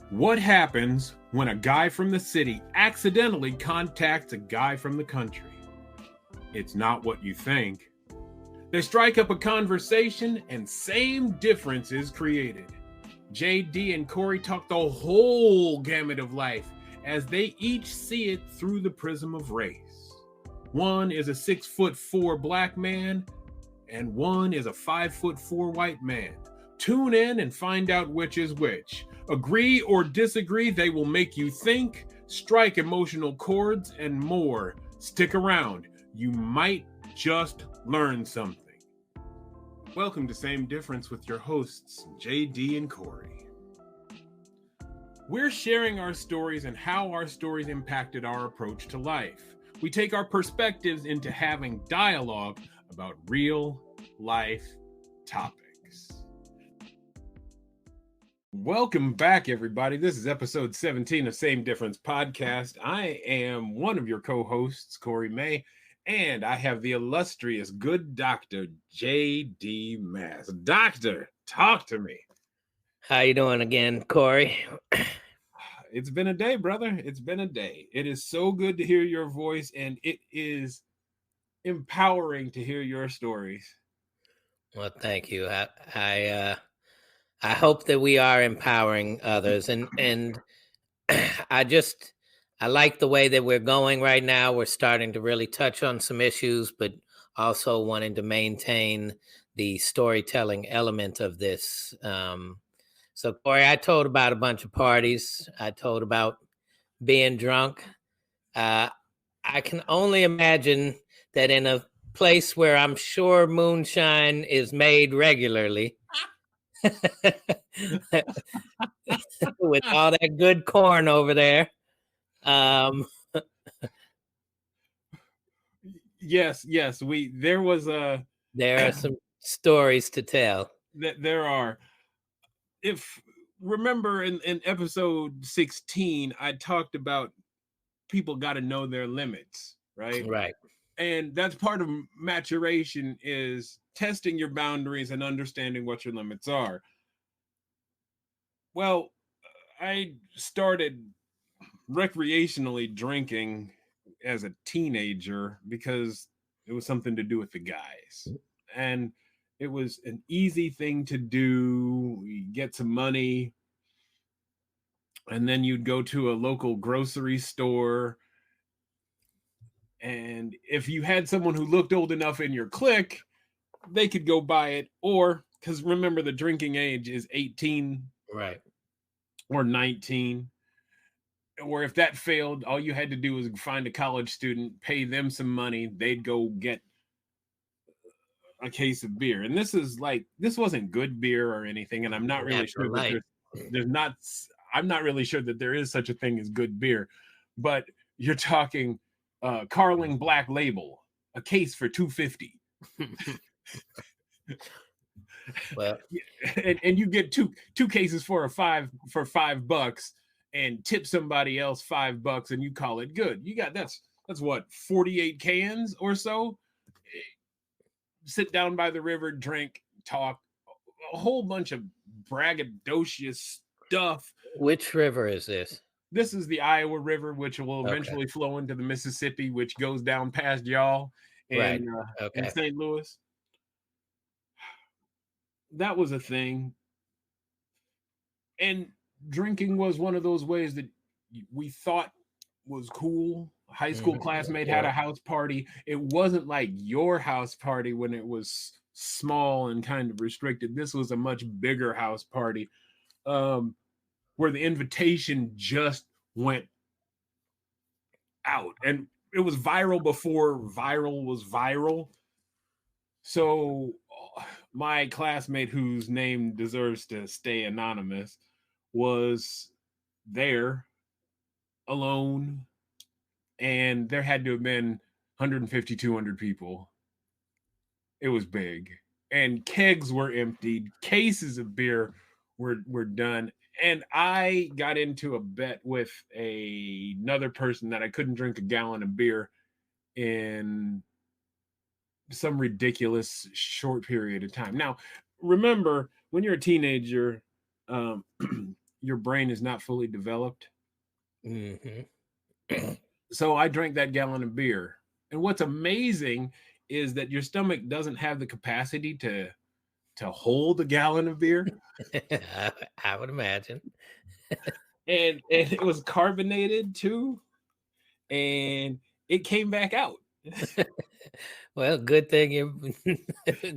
What happens when a guy from the city accidentally contacts a guy from the country? It's not what you think. They strike up a conversation and same difference is created. JD and Kory talk the whole gamut of life as they each see it through the prism of race. One is a 6'4" black man and one is a 5'4" white man. Tune in and find out which is which. Agree or disagree, they will make you think, strike emotional chords, and more. Stick around. You might just learn something. Welcome to Same Difference with your hosts, JD and Kory. We're sharing our stories and how our stories impacted our approach to life. We take our perspectives into having dialogue about real life topics. Welcome back, everybody. This is episode 17 of Same Difference Podcast. I am one of your co-hosts, Kory May, and I have the illustrious good Dr. J.D. Mass. Doctor, talk to me. How you doing again, Kory? It's been a day, brother. It's been a day. It is so good to hear your voice, and it is empowering to hear your stories. Well, thank you. I hope that we are empowering others, and I like the way that we're going right now. We're starting to really touch on some issues, but also wanting to maintain the storytelling element of this. So, Kory, I told about a bunch of parties. I told about being drunk. I can only imagine that in a place where I'm sure moonshine is made regularly, with all that good corn over there. Yes. There are some stories to tell. There are. If remember in episode 16, I talked about people got to know their limits, right? Right. And that's part of maturation, is testing your boundaries and understanding what your limits are. Well, I started recreationally drinking as a teenager because it was something to do with the guys. And it was an easy thing to do. You get some money, and then you'd go to a local grocery store. And if you had someone who looked old enough in your clique, they could go buy it. Or, because remember, the drinking age is 18, right, or 19. Or if that failed, all you had to do was find a college student, pay them some money, they'd go get a case of beer. And this wasn't good beer or anything, and I'm not really sure that I'm not really sure that there is such a thing as good beer. But you're talking Carling Black Label, a case for $2.50. Well, and you get two cases for $5 and tip somebody else $5 and you call it good. You got that's what, 48 cans or so. Sit down by the river, drink, talk, a whole bunch of braggadocious stuff. Which river is this? This is the Iowa River, which will eventually flow into the Mississippi, which goes down past y'all in St. Louis. That was a thing. And drinking was one of those ways that we thought was cool. A high school classmate had a house party. It wasn't like your house party when it was small and kind of restricted. This was a much bigger house party, where the invitation just went out. And it was viral before viral was viral. So my classmate, whose name deserves to stay anonymous, was there alone, and there had to have been 150, 200 people. It was big, and kegs were emptied, cases of beer were done, and I got into a bet with another person that I couldn't drink a gallon of beer in some ridiculous short period of time. Now, remember, when you're a teenager, your brain is not fully developed. Hmm. So I drank that gallon of beer. And what's amazing is that your stomach doesn't have the capacity to hold a gallon of beer. I would imagine. And it was carbonated too. And it came back out. Well, good thing you're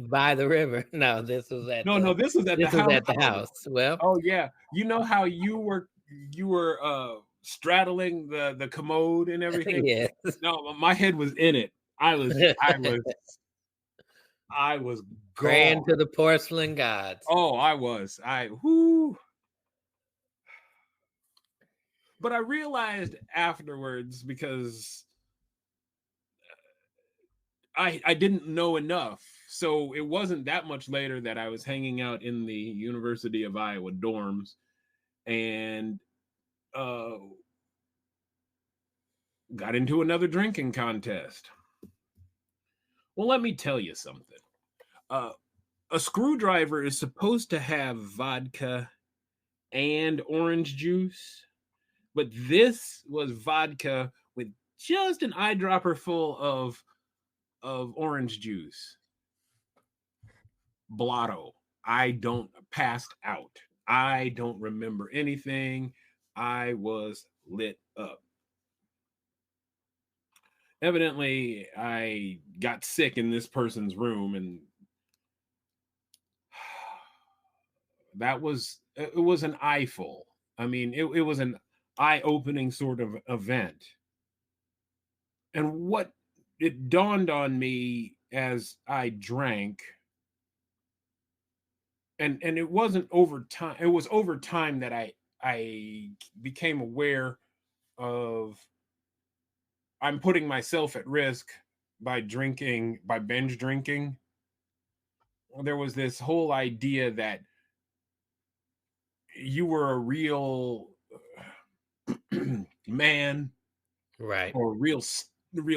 by the river. No, No, this was at the this was house. at the house. Well, Oh yeah. You know how you were straddling the commode and everything? yes, No, my head was in it. I was praying gone. to the porcelain gods. Oh, I was. I whoo. But I realized afterwards, because I didn't know enough. So it wasn't that much later that I was hanging out in the University of Iowa dorms and uh, got into another drinking contest. Well, let me tell you something. Uh, a screwdriver is supposed to have vodka and orange juice, but this was vodka with just an eyedropper full of orange juice. Blotto. I don't passed out. I don't remember anything. I was lit up. Evidently, I got sick in this person's room, and that was it was an eyeful. I mean, it was an eye-opening sort of event. And what it dawned on me as I drank, and it wasn't over time, it was over time that I became aware of I'm putting myself at risk by drinking, by binge drinking. There was this whole idea that you were a real man Right. or real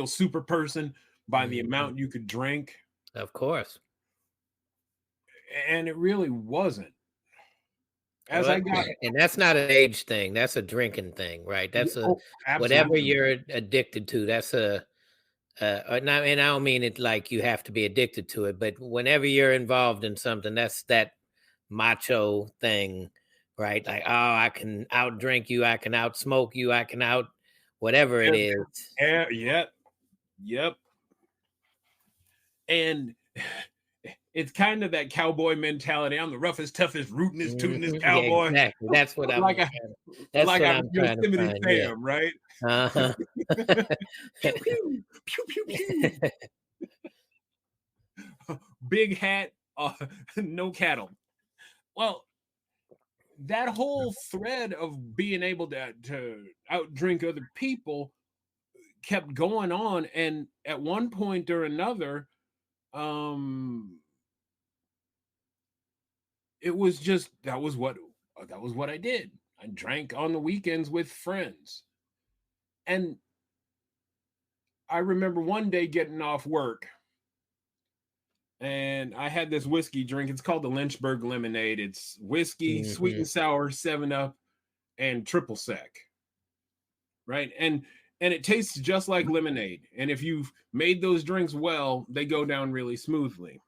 super person by the Mhm. amount you could drink, Of course. and it really wasn't. As Well, I got and that's not an age thing. That's a drinking thing, right? That's a oh, whatever absolutely. you're addicted to. That's a now, and I don't mean it like you have to be addicted to it, but whenever you're involved in something, that's that macho thing, right? Like, oh, I can out drink you, I can out smoke you, I can out whatever it is. Yep, yep. And it's kind of that cowboy mentality. I'm the roughest, toughest, rootinest, tootinest Yeah, cowboy. exactly. That's what I'm like I trying. That's like what I'm I'm trying to Yosemite find. Yeah. Sam, right? Uh-huh. Pew pew pew pew pew. Big hat, no cattle. Well, that whole thread of being able to outdrink other people kept going on, and at one point or another, um, it was just that was what I did. I drank on the weekends with friends, and I remember one day getting off work and I had this whiskey drink. It's called the Lynchburg Lemonade. It's whiskey, sweet Hmm. and sour, 7 Up, and triple sec, right? And it tastes just like lemonade. And if you've made those drinks well, they go down really smoothly.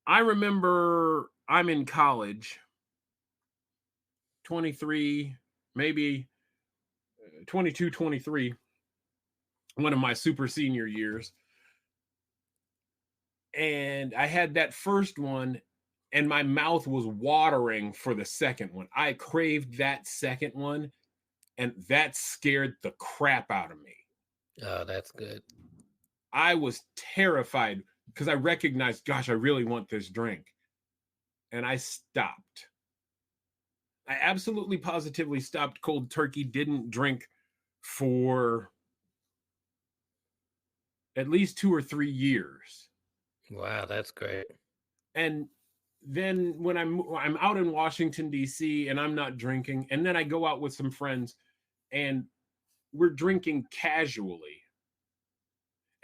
I remember I'm in college, 23, maybe 22, 23, one of my super senior years. And I had that first one, and my mouth was watering for the second one. I craved that second one, and that scared the crap out of me. Oh, that's good. I was terrified because I recognized, gosh, I really want this drink. And I stopped. I absolutely positively stopped cold turkey, didn't drink for at least 2 or 3 years. Wow, that's great. And then when I'm out in Washington D.C. and I'm not drinking, and then I go out with some friends and we're drinking casually,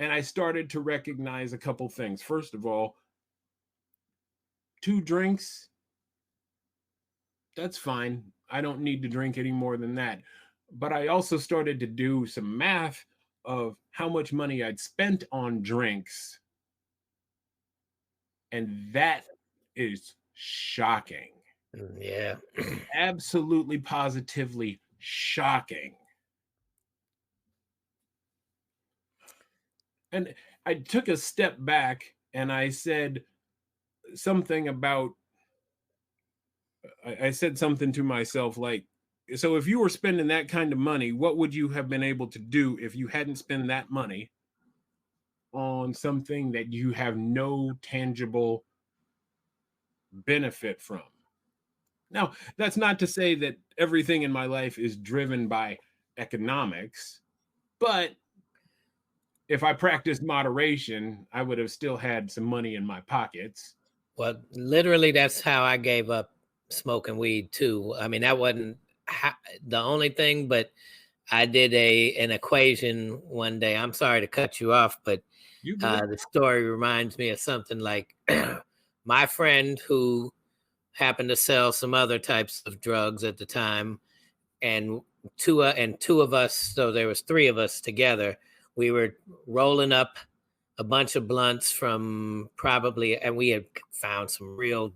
and I started to recognize a couple things. First of all, 2 drinks That's fine. I don't need to drink any more than that. But I also started to do some math of how much money I'd spent on drinks, and that is shocking. Yeah. Absolutely positively shocking. And I took a step back and I said something about, I said something to myself like, so if you were spending that kind of money, what would you have been able to do if you hadn't spent that money on something that you have no tangible benefit from? Now, that's not to say that everything in my life is driven by economics, but if I practiced moderation, I would have still had some money in my pockets. Well, literally, that's how I gave up smoking weed too. I mean, that wasn't the only thing, but I did an equation one day. I'm sorry to cut you off, but You good? the story reminds me of something like my friend who happened to sell some other types of drugs at the time, and two of us. So there was three of us together. We were rolling up a bunch of blunts from probably, and we had found some real,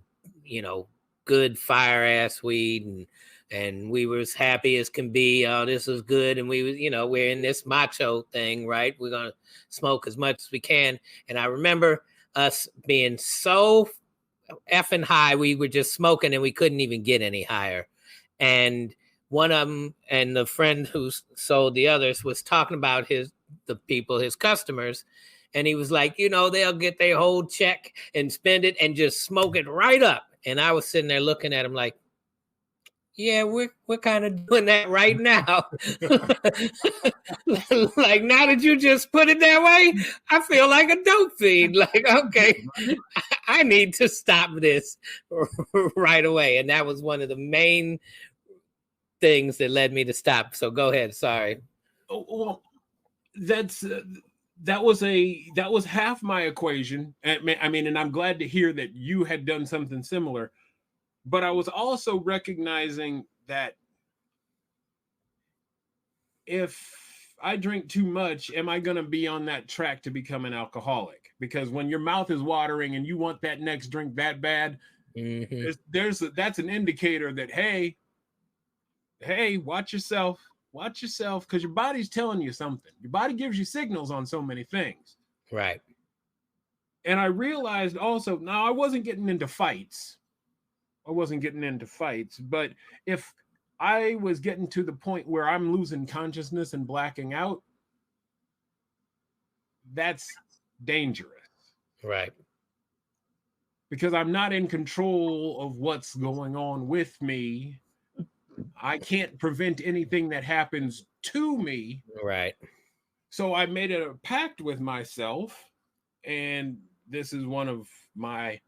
good fire ass weed, and we were as happy as can be. Oh, this was good, and we was, we're in this macho thing, right? We're gonna smoke as much as we can. And I remember us being so effing high, we were just smoking, and we couldn't even get any higher. And one of them, and the friend who sold the others, was talking about his customers, and he was like, they'll get their whole check and spend it and just smoke it right up. And I was sitting there looking at him like, yeah, we're kind of doing that right now. Like, now that you just put it that way, I feel like a dope fiend. Like, okay, I need to stop this right away. And that was one of the main things that led me to stop. So go ahead. Sorry. Oh, well, that's that was half my equation. I mean, and I'm glad to hear that you had done something similar. But I was also recognizing that if I drink too much, am I going to be on that track to become an alcoholic? Because when your mouth is watering and you want that next drink that bad, that's an indicator that hey, watch yourself, because your body's telling you something. Your body gives you signals on so many things. Right. And I realized also, now I wasn't getting into fights, but if I was getting to the point where I'm losing consciousness and blacking out, that's dangerous. Right. Because I'm not in control of what's going on with me. I can't prevent anything that happens to me. Right. So I made a pact with myself, and this is one of my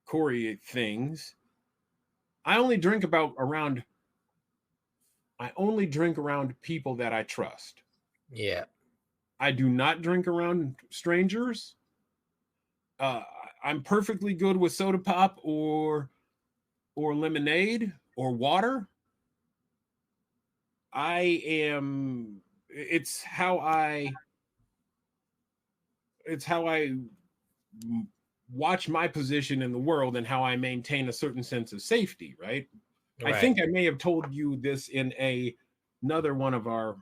Kory things. I only drink around people that I trust. Yeah. I do not drink around strangers. I'm perfectly good with soda pop or lemonade or water. I am. It's how I watch my position in the world and how I maintain a certain sense of safety. Right. I Right. think I may have told you this in another one of our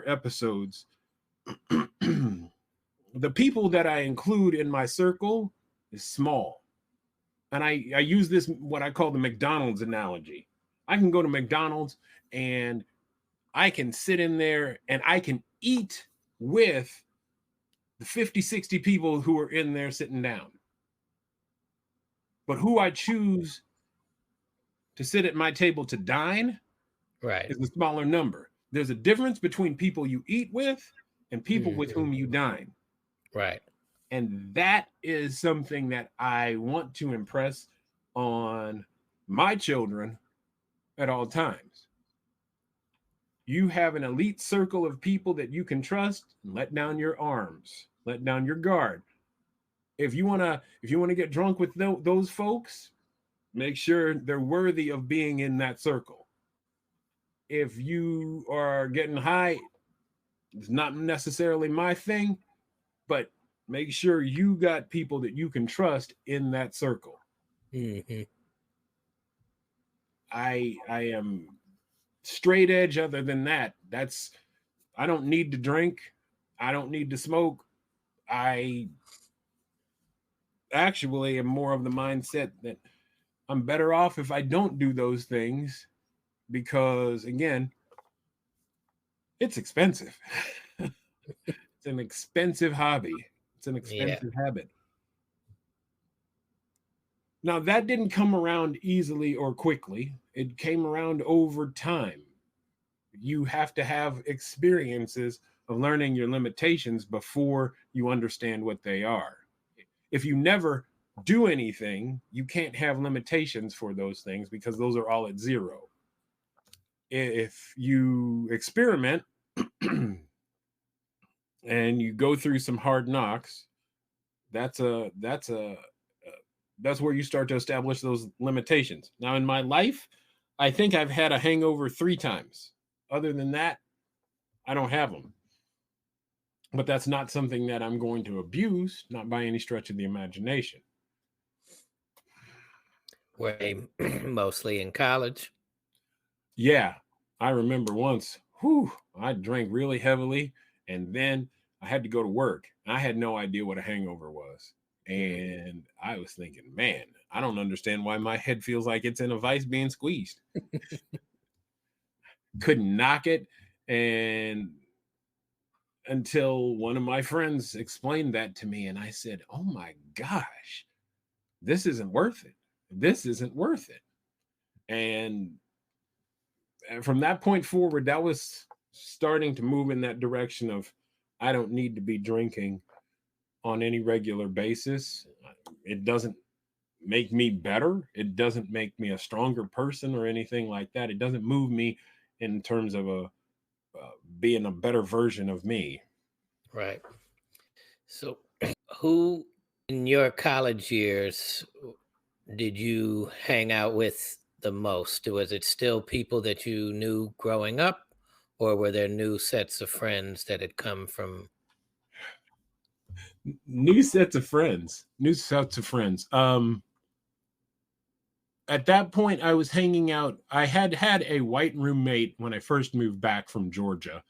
episodes. The people that I include in my circle is small. And I use this, what I call the McDonald's analogy. I can go to McDonald's and I can sit in there and I can eat with the 50, 60 people who are in there sitting down. But who I choose to sit at my table to dine Right. is a smaller number. There's a difference between people you eat with and people with whom you dine. Right. And that is something that I want to impress on my children at all times. You have an elite circle of people that you can trust, and let down your arms, let down your guard. If you want to get drunk with those folks, Make sure they're worthy of being in that circle. If you are getting high, it's not necessarily my thing, but make sure you got people that you can trust in that circle. Mm-hmm. I am straight edge. Other than that, that's I don't need to drink. I don't need to smoke. I actually am more of the mindset that I'm better off if I don't do those things because again, it's expensive. It's an expensive hobby. It's an Yeah. expensive habit. Now, that didn't come around easily or quickly. It came around over time. You have to have experiences of learning your limitations before you understand what they are. If you never do anything, you can't have limitations for those things because those are all at zero. If you experiment and you go through some hard knocks, that's that's where you start to establish those limitations. Now, in my life, I think I've had a hangover 3 times. Other than that, I don't have them. But that's not something that I'm going to abuse, not by any stretch of the imagination. Were they mostly in college? Yeah, I remember once, I drank really heavily, and then I had to go to work. I had no idea what a hangover was. And I was thinking, man, I don't understand why my head feels like it's in a vice being squeezed. Couldn't knock it. And until one of my friends explained that to me, and I said, oh my gosh, this isn't worth it. This isn't worth it. And from that point forward, that was starting to move in that direction of I don't need to be drinking on any regular basis. It doesn't make me better. It doesn't make me a stronger person or anything like that. It doesn't move me in terms of being a better version of me. Right. So, who in your college years did you hang out with the most? Was it still people that you knew growing up, or were there new sets of friends that had come from? New sets of friends. New sets of friends. At that point, I was hanging out. I had had a white roommate when I first moved back from Georgia,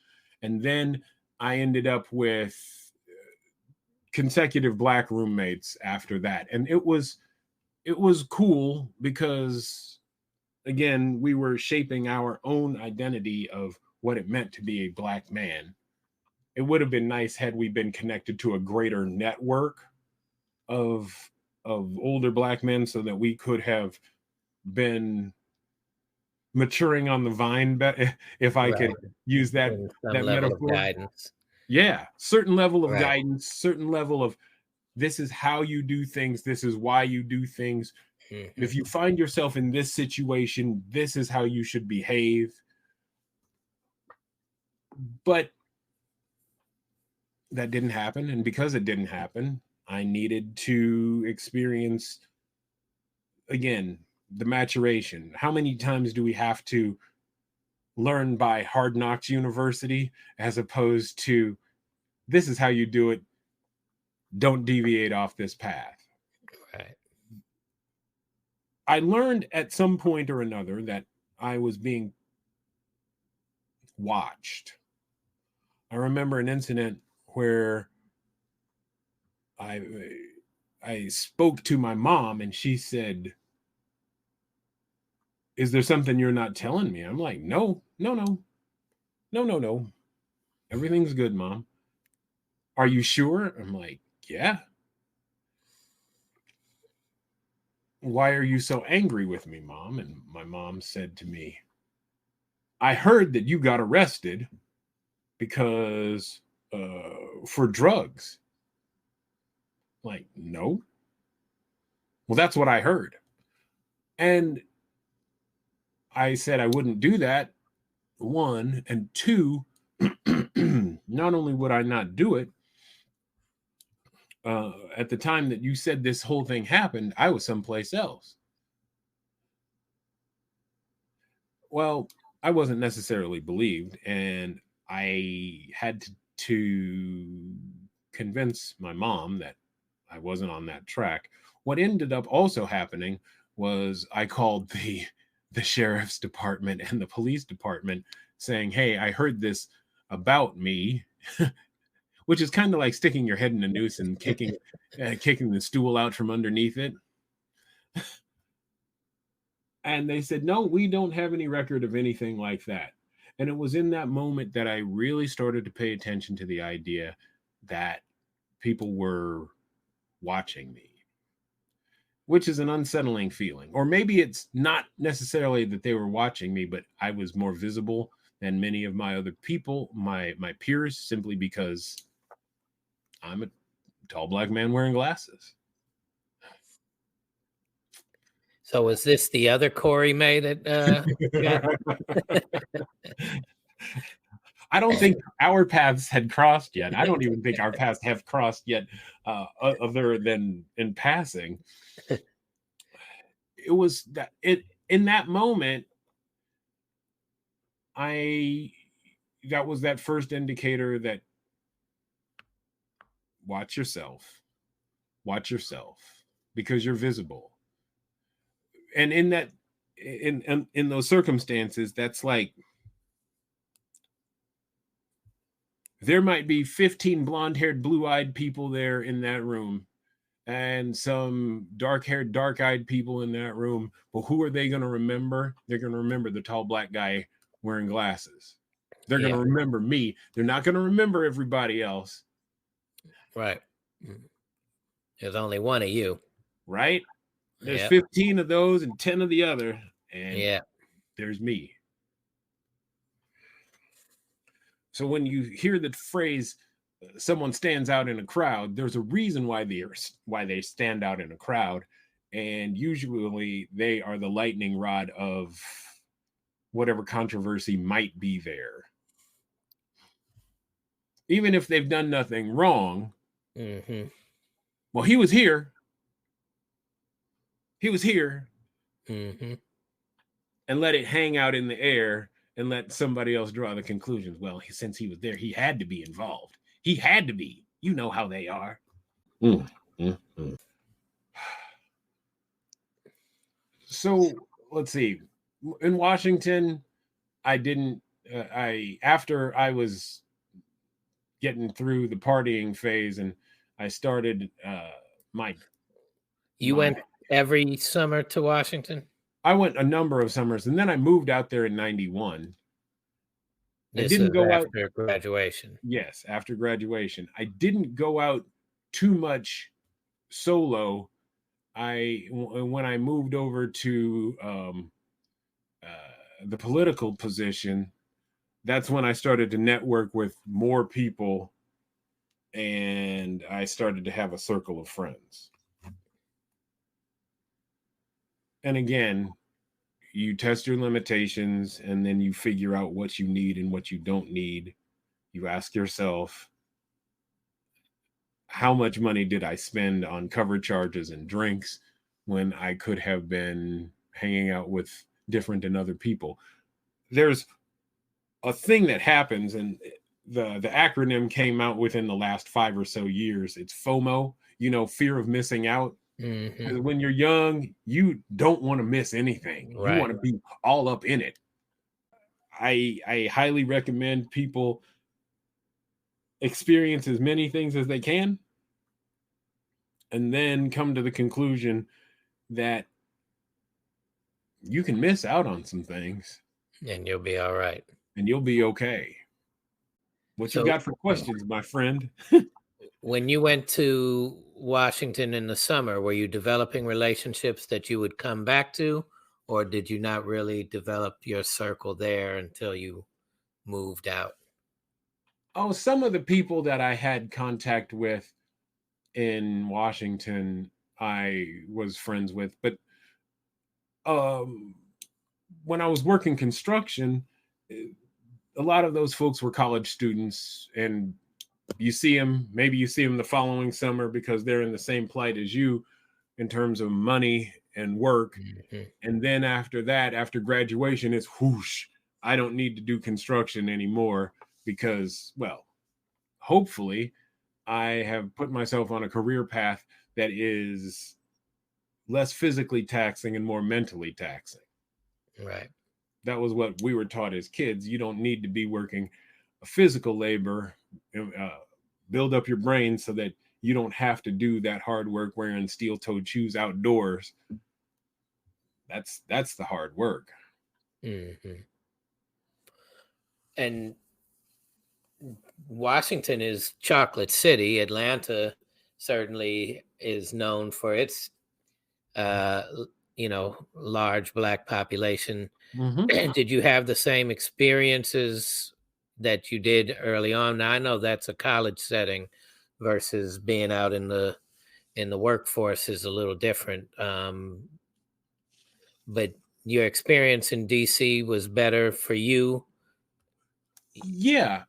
and then I ended up with consecutive black roommates after that, and it was cool because again we were shaping our own identity of what it meant to be a black man. It would have been nice had we been connected to a greater network of older black men so that we could have been maturing on the vine, if I Right. could use that In some that level of metaphor. guidance. Yeah, certain level of Right. guidance, certain level of this is how you do things, this is why you do things. Hmm. If you find yourself in this situation, this is how you should behave. But that didn't happen, and because it didn't happen, I needed to experience again the maturation. How many times do we have to learn by Hard Knocks University as opposed to this is how you do it, don't deviate off this path? Right. I learned at some point or another that I was being watched. I remember an incident where I I spoke to my mom and she said, "Is there something you're not telling me?" I'm like, "No, no, no. No, no, no. Everything's good, mom." "Are you sure?" I'm like, "Yeah." "Why are you so angry with me, mom?" And my mom said to me, "I heard that you got arrested because for drugs." Like, "No." "Well, that's what I heard." And I said I wouldn't do that. One, and two, not only would I not do it, at the time that you said this whole thing happened, I was someplace else. Well, I wasn't necessarily believed, and I had to convince my mom that I wasn't on that track. What ended up also happening was I called the sheriff's department and the police department saying, "Hey, I heard this about me," which is kind of like sticking your head in a noose and kicking the stool out from underneath it. And they said, "No, we don't have any record of anything like that." And it was in that moment that I really started to pay attention to the idea that people were watching me, which is an unsettling feeling. Or maybe it's not necessarily that they were watching me, but I was more visible than many of my other people, my peers, simply because I'm a tall black man wearing glasses. So was this the other Kory May that I don't think our paths had crossed yet. I don't even think our paths have crossed yet, other than in passing. It was that it in that moment, I that was that first indicator that watch yourself, because you're visible. And in that, in those circumstances, that's like there might be 15 blonde-haired, blue-eyed people there in that room, and some dark-haired, dark-eyed people in that room. But who are they going to remember? They're going to remember the tall black guy wearing glasses. They're going to remember me. They're not going to remember everybody else. Right. There's only one of you. Right? There's 15 of those and 10 of the other. And there's me. So when you hear the phrase, someone stands out in a crowd, there's a reason why they stand out in a crowd. And usually they are the lightning rod of whatever controversy might be there. Even if they've done nothing wrong. Mm-hmm. Well, he was here. He was here. Mm-hmm. And let it hang out in the air and let somebody else draw the conclusions. Well, since he was there, he had to be involved. He had to be. You know how they are. So let's see. In Washington, after I was getting through the partying phase and I started You went every summer to Washington? I went a number of summers, and then I moved out there in 91. I didn't go out after graduation. Yes, after graduation. I didn't go out too much solo. When I moved over to the political position, that's when I started to network with more people, and I started to have a circle of friends. And again, you test your limitations, and then you figure out what you need and what you don't need. You ask yourself, how much money did I spend on cover charges and drinks when I could have been hanging out with different and other people? There's a thing that happens, and the acronym came out within the last 5 or so years. It's FOMO, fear of missing out. Mm-hmm. When you're young, you don't want to miss anything. Right. You want to be all up in it. I highly recommend people experience as many things as they can, and then come to the conclusion that you can miss out on some things. And you'll be all right. And you'll be okay. What you got for questions, my friend? When you went to Washington in the summer, were you developing relationships that you would come back to, or did you not really develop your circle there until you moved out? Oh, some of the people that I had contact with in Washington, I was friends with, but when I was working construction, a lot of those folks were college students, and maybe you see them the following summer because they're in the same plight as you in terms of money and work. Mhm. And then after that, after graduation, it's whoosh. I don't need to do construction anymore because, well, hopefully I have put myself on a career path that is less physically taxing and more mentally taxing. Right. That was what we were taught as kids. You don't need to be working a physical labor, uh, build up your brain so that you don't have to do that hard work wearing steel-toed shoes outdoors. That's the hard work. Hmm. And Washington is chocolate city. Atlanta certainly is known for its, large black population. Mm-hmm. Did you have the same experiences that you did early on? Now I know that's a college setting versus being out in the workforce is a little different. But your experience in DC was better for you. Yeah,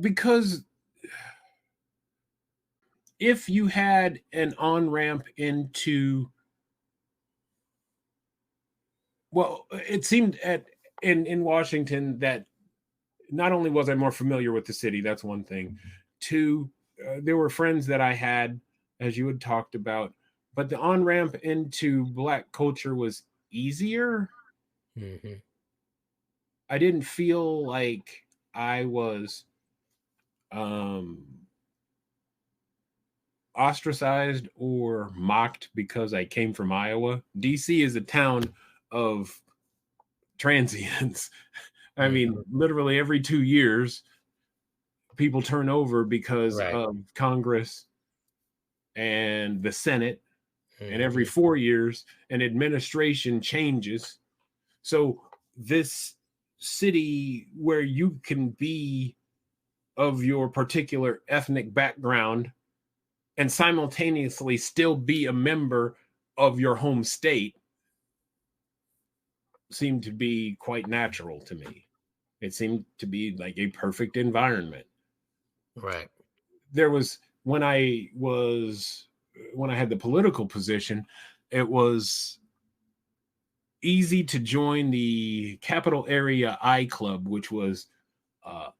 because if you had an on ramp into, well, it seemed at in Washington that not only was I more familiar with the city, that's one thing. Two, there were friends that I had, as you had talked about, but the on ramp into Black culture was easier. Hmm. I didn't feel like I was um, ostracized or mocked because I came from Iowa. DC is a town of transients. I mean, Hmm. literally every 2 years, people turn over because Right. of Congress and the Senate, and every Hmm. 4 years, an administration changes. So, this city where you can be of your particular ethnic background and simultaneously still be a member of your home state seemed to be quite natural to me. It seemed to be like a perfect environment. Right. There was when I had the political position, it was easy to join the capital area I Club, which was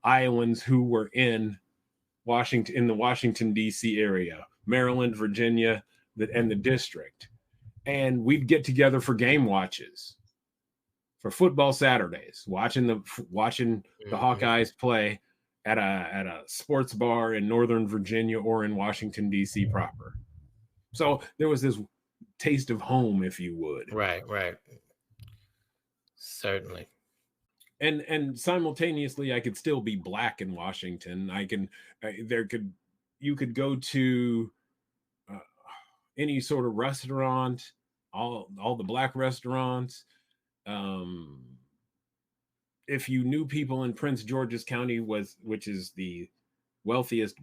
Iowans who were in the Washington D.C. area, Maryland, Virginia, and the district, and we'd get together for game watches, for football Saturdays, watching the Hmm. Hawkeyes play at a sports bar in Northern Virginia or in Washington D.C. proper. So there was this taste of home, if you would, Right. Right. Certainly. and simultaneously, I could still be Black in Washington. I can there could you could go to uh, any sort of restaurant, all the Black restaurants. Um, if you knew people in Prince George's County, which is the wealthiest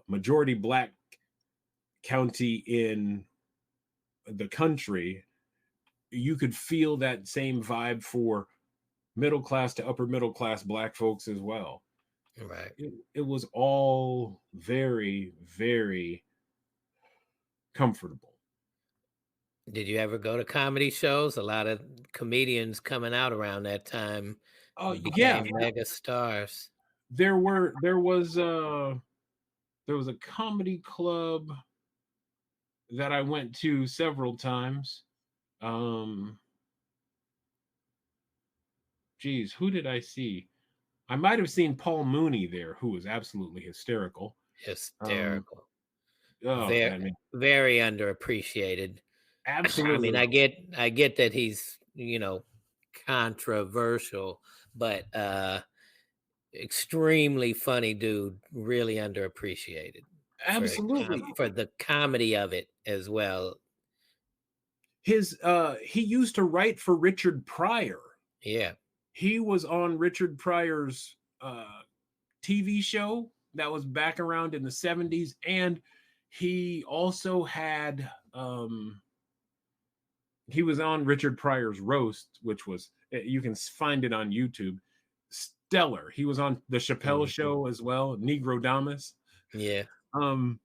majority Black county in the country, you could feel that same vibe for middle class to upper middle class Black folks as well. Right. It was all very, very comfortable. Did you ever go to comedy shows? A lot of comedians coming out around that time Oh yeah, became mega stars. there was a comedy club that I went to several times. Um, geez, who did I see? I might have seen Paul Mooney there, who was absolutely hysterical. Um, Hysterical. oh, Very, I mean, very underappreciated. I mean, absolutely, I get that he's, controversial, but extremely funny dude, really underappreciated absolutely. for the comedy of it as well. He used to write for Richard Pryor. Yeah. He was on Richard Pryor's TV show that was back around in the 70s, and he also had he was on Richard Pryor's roast, which was you can find it on YouTube. Stellar. He was on the Chappelle Mhm. show as well, Negro Damas. Yeah. Um,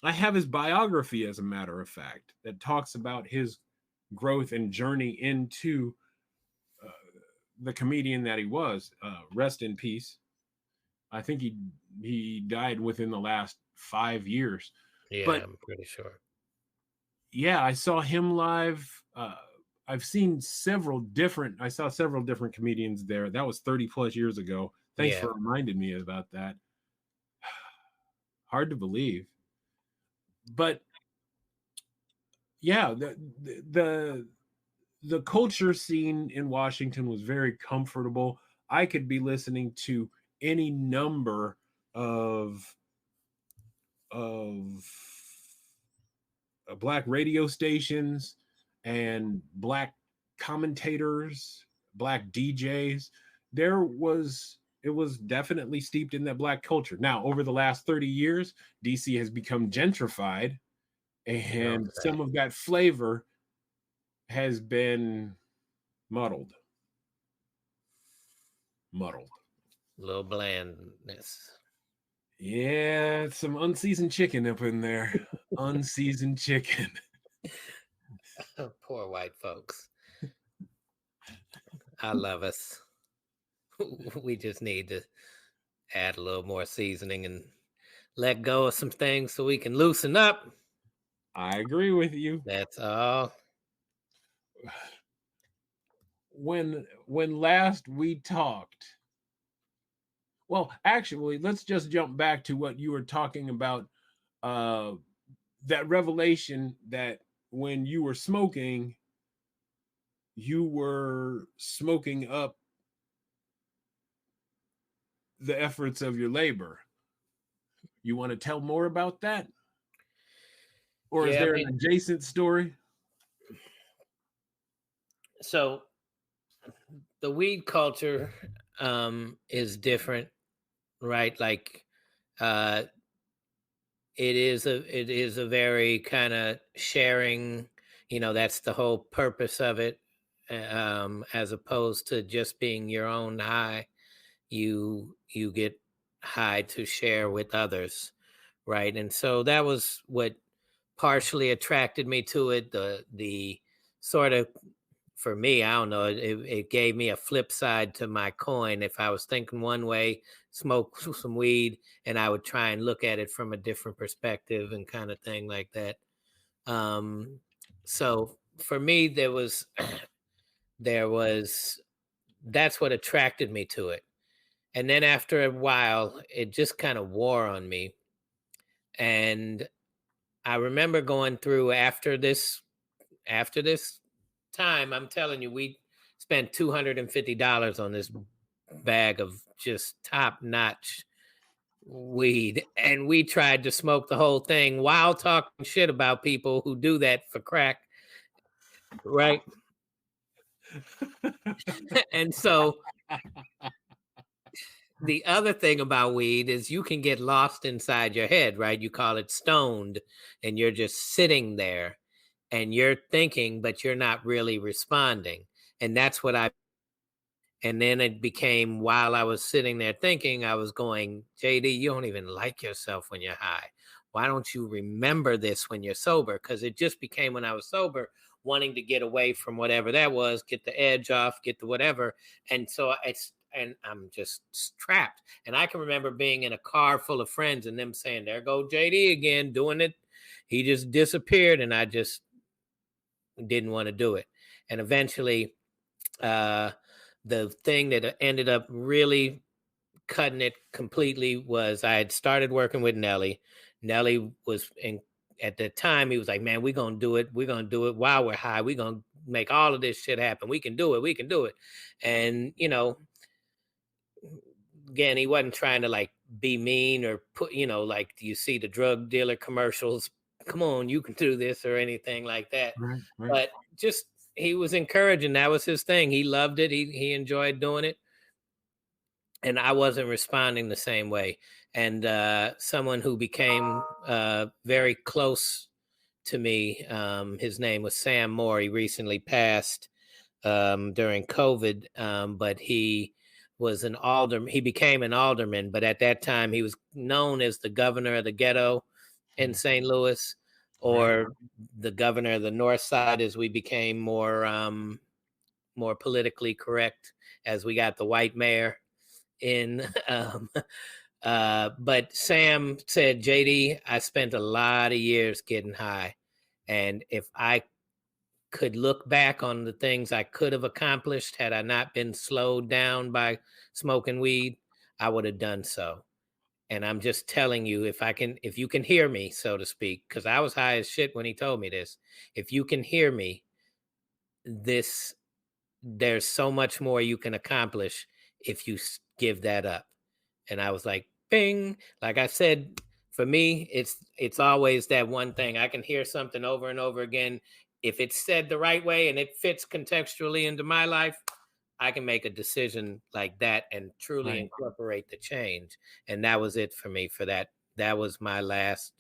I have his biography, as a matter of fact, that talks about his growth and journey into uh, the comedian that he was. Rest in peace. I think he died within the last 5 years. Yeah, But I'm pretty sure. yeah, I saw him live. I saw several different comedians there. That was 30 plus years ago. Thanks Yeah. for reminding me about that. Hard to believe. But yeah, the culture scene in Washington was very comfortable. I could be listening to any number of black radio stations and black commentators, black DJs. It was definitely steeped in that black culture. Now, over the last 30 years, DC has become gentrified, and Okay. some of that flavor has been muddled. Muddled. Little blandness. Yeah, some unseasoned chicken up in there. Unseasoned chicken. Poor white folks. I love us. We just need to add a little more seasoning and let go of some things so we can loosen up. I agree with you. That's all. When last we talked, well, actually, let's just jump back to what you were talking about. Uh, that revelation that when you were smoking up the efforts of your labor. You want to tell more about that? Or is Yeah, I there an mean, adjacent story? so the weed culture is different, right? Like uh it is a very kind of sharing, that's the whole purpose of it, as opposed to just being your own high. You get high to share with others, right? And so that was what partially attracted me to it. The sort of, for me, I don't know, it gave me a flip side to my coin. If I was thinking one way, smoke some weed, and I would try and look at it from a different perspective and kind of thing like that. So for me, there was that's what attracted me to it. And then after a while, it just kind of wore on me. And I remember going through after this time, I'm telling you, we spent $250 on this bag of just top notch weed. And we tried to smoke the whole thing while talking shit about people who do that for crack. Right. And so the other thing about weed is you can get lost inside your head, right? You call it stoned, and you're just sitting there and you're thinking, but you're not really responding. And that's what I And then it became, while I was sitting there thinking, I was going, JD, you don't even like yourself when you're high. Why don't you remember this when you're sober? Because it just became, when I was sober, wanting to get away from whatever that was, get the edge off, get the whatever. And I'm just trapped. And I can remember being in a car full of friends and them saying, there go JD again doing it. He just disappeared. And I just didn't want to do it. And eventually, the thing that ended up really cutting it completely was I had started working with Nelly. Nelly was at the time, he was like, man, we're going to do it. We're going to do it while we're high. We're going to make all of this shit happen. We can do it. We can do it. And, again, he wasn't trying to like be mean or put, like you see the drug dealer commercials, come on, you can do this or anything like that. Right, right. But just, he was encouraging. That was his thing. He loved it. He enjoyed doing it. And I wasn't responding the same way. And someone who became very close to me, his name was Sam Moore. He recently passed during COVID, but he was an alderman. He became an alderman, but at that time he was known as the governor of the ghetto. in St. Louis, or the governor of the North Side, as we became more politically correct as we got the white mayor in. But Sam said, JD, I spent a lot of years getting high. And if I could look back on the things I could have accomplished had I not been slowed down by smoking weed, I would have done so. And I'm just telling you, if you can hear me, so to speak, because I was high as shit when he told me this. If you can hear me, this there's so much more you can accomplish if you give that up. And I was like, bing. Like I said, for me, it's always that one thing. I can hear something over and over again. If it's said the right way and it fits contextually into my life, I can make a decision like that and truly incorporate the change. And that was it for me for that. That was my last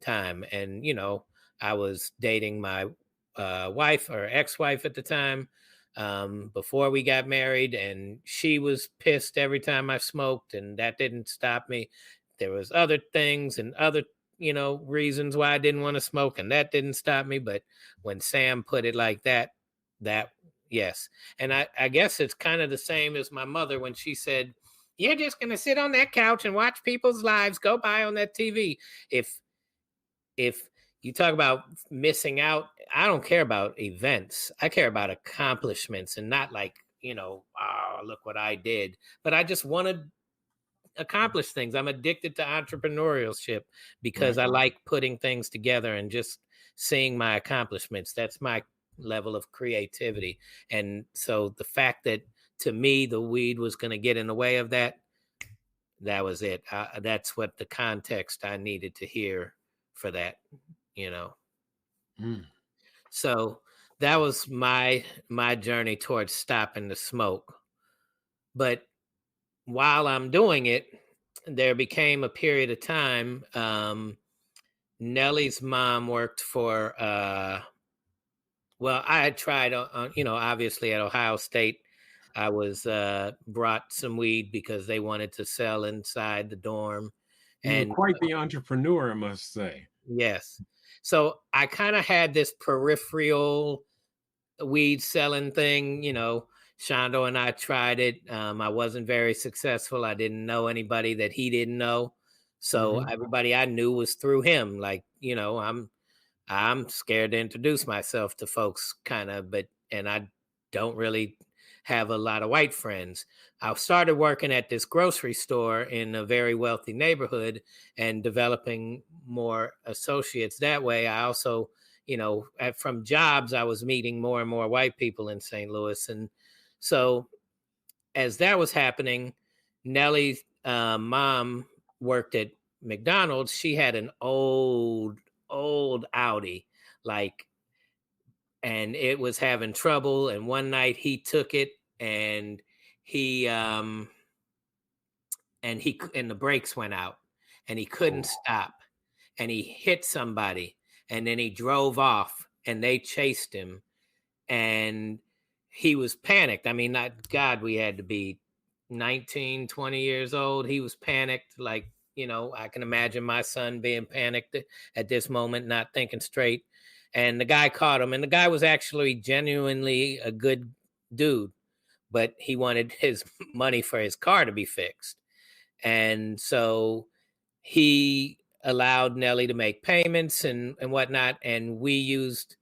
time. And, I was dating my wife or ex-wife at the time, before we got married, and she was pissed every time I smoked, and that didn't stop me. There was other things and other reasons why I didn't want to smoke, and that didn't stop me. But when Sam put it like that, yes. And I guess it's kind of the same as my mother when she said, you're just going to sit on that couch and watch people's lives go by on that TV. If you talk about missing out, I don't care about events. I care about accomplishments, and not like, oh, look what I did. But I just want to accomplish things. I'm addicted to entrepreneurship because I like putting things together and just seeing my accomplishments. That's my level of creativity. And so the fact that, to me, the weed was going to get in the way of that, that was it. That's what the context I needed to hear for that. So that was my journey towards stopping the smoke. But while I'm doing it, there became a period of time. Nellie's mom worked for I had tried obviously at Ohio State. I was brought some weed because they wanted to sell inside the dorm. And quite the entrepreneur, I must say. Yes. So I kind of had this peripheral weed selling thing. Shondo and I tried it. I wasn't very successful. I didn't know anybody that he didn't know. So everybody I knew was through him. Like, I'm scared to introduce myself to folks and I don't really have a lot of white friends. I started working at this grocery store in a very wealthy neighborhood and developing more associates that way. I also, from jobs, I was meeting more and more white people in St. Louis. And so as that was happening, Nellie's mom worked at McDonald's. She had an old Audi, and it was having trouble. And one night he took it, and and the brakes went out, and he couldn't stop, and he hit somebody, and then he drove off, and they chased him, and he was panicked. I mean, not God, we had to be 19, 20 years old. He was panicked. Like, I can imagine my son being panicked at this moment, not thinking straight. And the guy caught him, and the guy was actually genuinely a good dude, but he wanted his money for his car to be fixed. And so he allowed Nellie to make payments and whatnot. And we used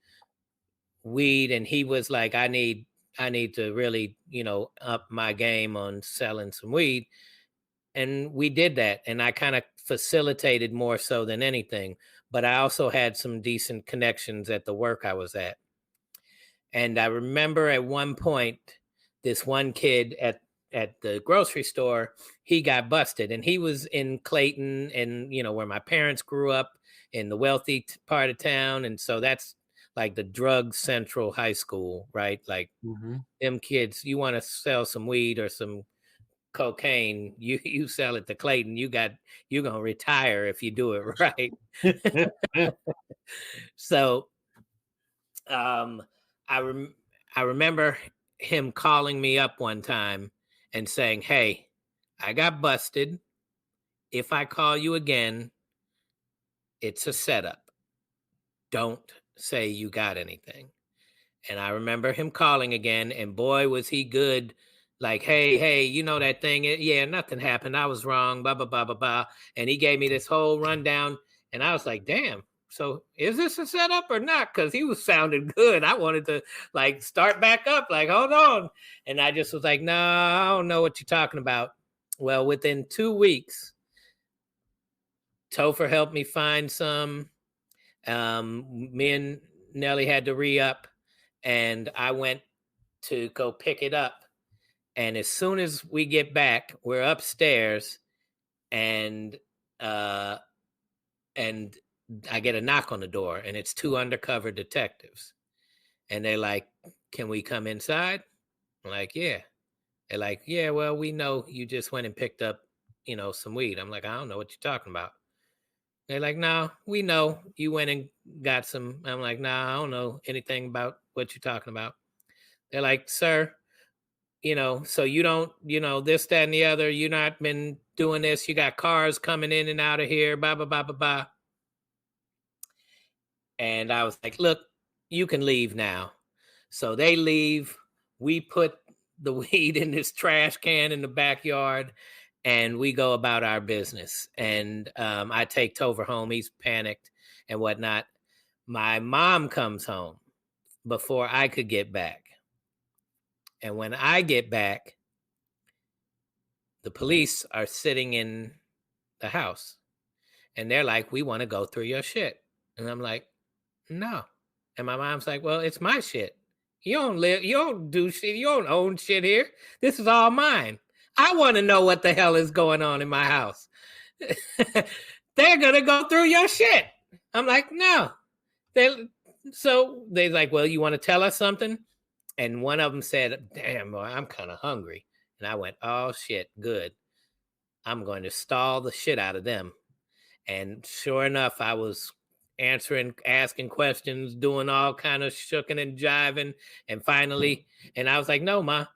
weed, and he was like, I need to really, up my game on selling some weed. And we did that. And I kind of facilitated more so than anything. But I also had some decent connections at the work I was at. And I remember at one point, this one kid at the grocery store, he got busted, and he was in Clayton, and where my parents grew up, in the wealthy part of town. And so that's like the drug central high school, right? Like them kids, you want to sell some weed or some cocaine, you sell it to Clayton, you're gonna retire if you do it right. So I remember him calling me up one time and saying, hey, I got busted. If I call you again, It's a setup. Don't say you got anything. And I remember him calling again, and boy, was he good. Like, hey, you know that thing? Yeah, nothing happened. I was wrong, blah, blah, blah, blah, blah. And he gave me this whole rundown. And I was like, damn, so is this a setup or not? Because he was sounding good. I wanted to like start back up, like, hold on. And I just was like, no, I don't know what you're talking about. Well, within 2 weeks, Topher helped me find some. Me and Nelly had to re-up, and I went to go pick it up. And as soon as we get back, we're upstairs, and uh, and I get a knock on the door, and it's 2 undercover detectives, and they're like, "Can we come inside?" I'm like, "Yeah." They're like, "Yeah, well, we know you just went and picked up, some weed." I'm like, "I don't know what you're talking about." They're like, "No, we know you went and got some." I'm like, "Nah, I don't know anything about what you're talking about." They're like, "Sir, so you don't, this, that, and the other. You not been doing this. You got cars coming in and out of here, blah, blah, blah, blah, blah." And I was like, "Look, you can leave now." So they leave. We put the weed in this trash can in the backyard, and we go about our business. And I take Topher home. He's panicked and whatnot. My mom comes home before I could get back. And when I get back, the police are sitting in the house, and they're like, "We want to go through your shit." And I'm like, "No." And my mom's like, "Well, it's my shit. You don't do shit, you don't own shit here. This is all mine. I want to know what the hell is going on in my house." "They're gonna go through your shit." I'm like, "No." So they're like, "Well, you want to tell us something?" And one of them said, "Damn, boy, I'm kind of hungry." And I went, "Oh shit, good. I'm going to stall the shit out of them." And sure enough, I was asking questions, doing all kind of shucking and jiving. And finally, and I was like, "No, Ma."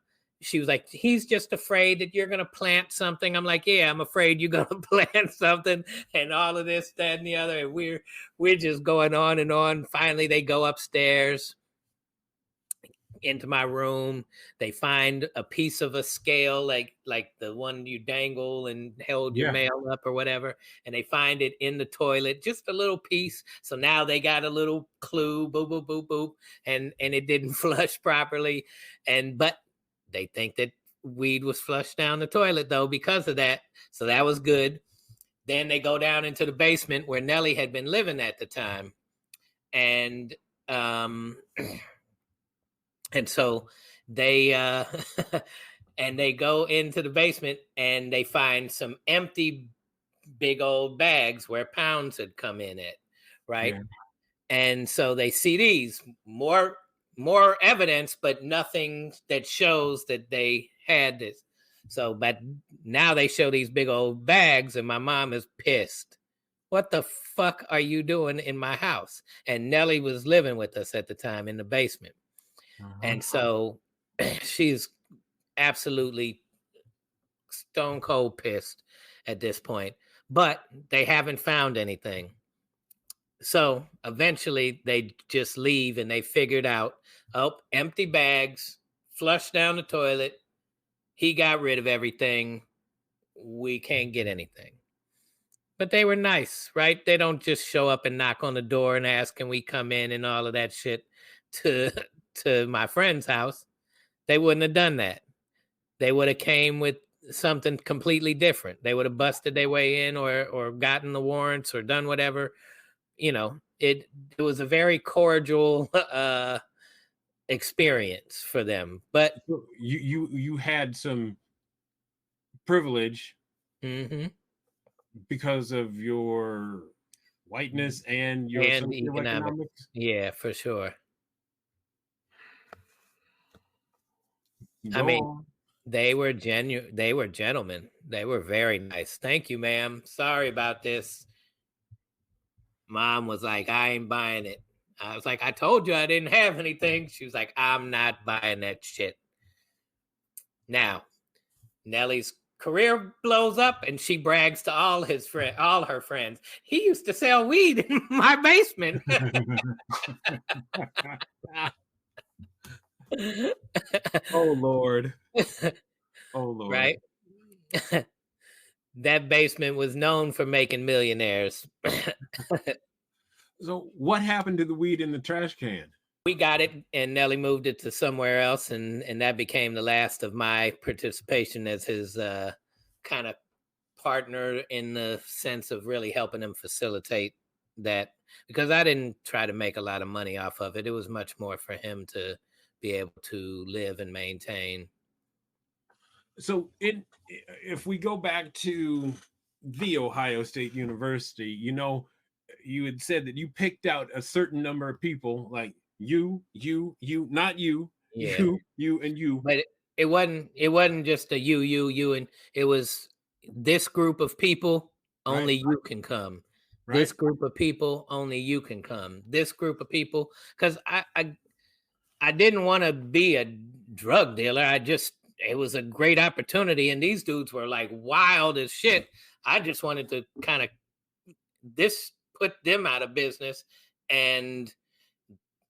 She was like, "He's just afraid that you're going to plant something." I'm like, "Yeah, I'm afraid you're going to plant something," and all of this, that, and the other. And we're just going on and on. Finally, they go upstairs into my room. They find a piece of a scale, like the one you dangle and held your Yeah. mail up or whatever, and they find it in the toilet, just a little piece. So now they got a little clue, boop, boop, boop, boop, and it didn't flush properly. But they think that weed was flushed down the toilet though because of that. So that was good. Then they go down into the basement where Nelly had been living at the time, and um and so they and they go into the basement, and they find some empty big old bags where pounds had come in it, right? Yeah. And so they see these more evidence, but nothing that shows that they had this. So but now they show these big old bags, and my mom is pissed. "What the fuck are you doing in my house?" And Nelly was living with us at the time in the basement. And so she's absolutely stone cold pissed at this point, but they haven't found anything. So eventually they just leave, and they figured out, oh, empty bags, flushed down the toilet. He got rid of everything. We can't get anything. But they were nice, right? They don't just show up and knock on the door and ask, "Can we come in?" and all of that shit to to my friend's house. They wouldn't have done that. They would have came with something completely different. They would have busted their way in, or gotten the warrants, or done whatever. It was a very cordial experience for them. But So you had some privilege mhm, because of your whiteness and your and economic, socioeconomics. yeah, for sure. I Go mean, on. they were genuine. They were gentlemen. They were very nice. "Thank you, ma'am. Sorry about this." Mom was like, "I ain't buying it." I was like, "I told you I didn't have anything." She was like, "I'm not buying that shit." Now, Nelly's career blows up, and she brags to all her friends. He used to sell weed in my basement. Oh Lord. Oh Lord. Right. That basement was known for making millionaires. So what happened to the weed in the trash can? We got it, and Nelly moved it to somewhere else, and that became the last of my participation as his kind of partner, in the sense of really helping him facilitate that, because I didn't try to make a lot of money off of it. It was much more for him to be able to live and maintain. So if we go back to the Ohio State University, you had said that you picked out a certain number of people, like you, not you, Yeah. you, and you. But it wasn't just a you, and it was this group of people, only you can come. Right. This group of people, only you can come. This group of people, because I didn't want to be a drug dealer. It was a great opportunity, and these dudes were like wild as shit. I just wanted to kind of put them out of business, and